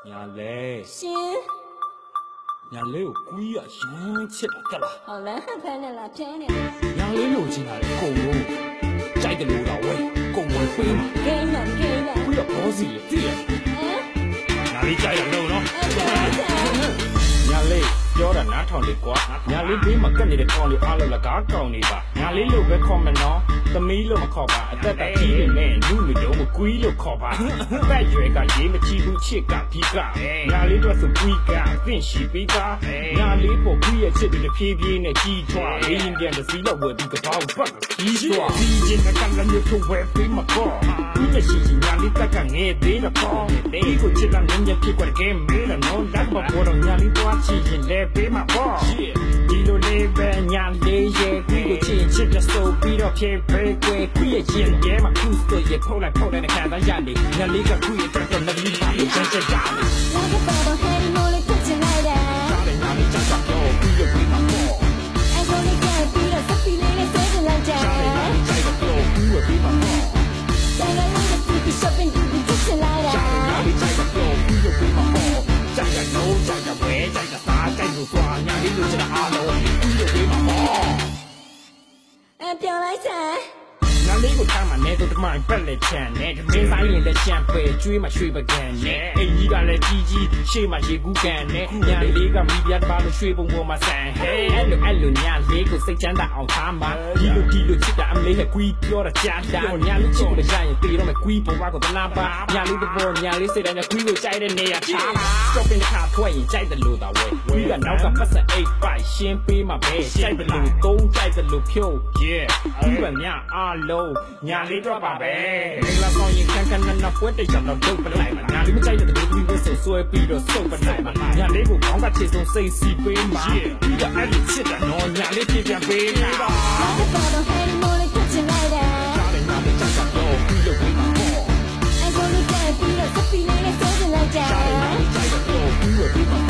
ညာလဲရှင်ညာလေးကိုကွီးရရမ်းချစ်တာကလားဟုတ်လားဖမ်းနေလားဖမ်းနေညာလေးလိုချင်တာလေအကုန်လုံးကြိုက်တယ်လို့တော့ဝဲကုန်ဝဲပေးမှာဂိမ်းတော့ကွီးရဘောစီလေသိရညာလေးကြိုက်တယ်လို့နော်ညာလေးပြောတာနားထောင်လေကွာညာလေးဘေးမှာကတ်နေတဲ့ကောင်လေးအားလုံးလကားကောင်းနေပါညာလေးလို့ပဲခေါ်မနော်သမီးလို့မခေါ်ပါအသက်ကြီးနေနဲ့လူမျိုးလုံးကိုကွီးလို့ခေါ်ပါအသက်ရွယ်ကရေးမချီဘူးချစ်ကဒီကညာလေးတော့ဆိုကွီးကအသင့်ရှိပေးပါညာလေးပေါ်ကွီးရဲ့ချစ်တွေဖြည်းဖြည်းနဲ့ကြီးထွားရင်းပြန်တဲ့စီးတော့ဝယ်ပြီးကပောက်ပတ်ကြီးထွားဒီရင်ကလည်းမျိုးထုတ်ဝဲပေးမှာပေါ့ဒီတရှိညာလေးတက်ကငယ်သေးတော့ပေါ့ဒီကိုချစ်တာငင်းရဖြစ်ကွက်ကဲမေးလို့နော်လက်မပေါ်တော့ညာလေးသွားချီရင်လည်းပေးမှာပေါ့ဒီလိုလေးပဲညာလေးရဲ့ကွီးကိုချစ်ချစ်တဲ့ဆိုပြီးတော့ဖြည်းဖြည်းကွယ်ခွေးရဲ့ရင်ရဲမှာခုဆိုရဖောက်လိုက်တဲ့ခံစားရနေညာလေးကခွေးရဲ့တက်တော့လည်းပြီးပါလို့ချမ်းချမ်းကြတယ်လာကတော့ဟဲရီမိုလေးဖြစ်ချင်လိုက်တာညာလေးချမ်းချမ်းတော့ပြီးတော့ပြီးမှာပေါ့အကိုလေးကပြီးတော့စပီလေးနဲ့ဆွဲချင်လိုက်တာညာလေးကြိုက်တော့ပြီးတော့ပြီးမှာပေါ့ဆိုင်ကလေးကပြီး shopping ပြီးဖြစ်ချင်လိုက်တာညာလေးကြိုက်တော့ပြီးတော့ပြီးမှာပေါ့ကြိုက်ရတော့ကြိုက်ရဝဲကြိုက်တာသားကြိုက်လို့သွားညာလေးလိုချင်တာအားလုံးပြီးတော့ပြီးမှာပေါ့ပြောလိုက်စမ်းညာလေးကိုထားမှနေတော့တမန်ပက်လက်ချန်နဲ့မင်းဆိုင်ရင်လည်းချန်ပဲကျွေးမှရွှေပကံနဲ့အင်ကြီးကလည်းကြီးရှေ့မှာရေကူးကန်နဲ့ညာလေးကမိပြတ်ပါလို့ရွှေပုံပေါ်မှာဆန်ဟဲအဲ့လိုညာလေးကိုစိတ်ချမ်းသာအောင်ထားမှဒီလိုချစ်တာအမလေးနဲ့ကွီးပြောတာကြားတာညာလေးချစ်ကိုလည်းရရင်ပြေတော့မယ်ကွီးပေါ်ပါကိုတနာပါညာလေးတပေါ်ညာလေးစိတ်တိုင်းကွီးကိုကြိုက်တဲ့နေရာထားမှာ shopping တစ်ခါထွက်ရင်ကြိုက်တယ်လို့သာဝဲကွီးကနောက်ကပတ်စံ8ပိုက်ရှင်းပေးမှာပဲကြိုက်တယ်လို့သုံးကြိုက်တယ်လို့ဖြုတ် yeah ကွီးကညာအားလုံးညာလေးတော့ပါပဲမင်္ဂလာဆောင်ရင်ခန်းခန်းနပွဲတရံတော့ဒုတ်ပလိုက်မှာညာလေးမကြိုက်တဲ့တူတူကိုဆွဲပြီးတော့စုပ်ပလိုက်မှာညာလေးကိုခေါင်းကချေဆုံးစိတ်စီပေးမှာပြီးတော့အဲ့ဒီချစ်တာနော်ညာလေးပြပြန်ပေးမှာလာကတော့ဟဲရီမိုလေးဖြစ်ချင်လိုက်တာညာလေးချမ်းတော့ပြီးလို့ပေးမှာပေါ့အကိုလေးကပြီးတော့စပီလေးနဲ့ဆွဲချင်လိုက်တာညာလေးကြိုက်တော့ပြီးတော့ပေးမှာ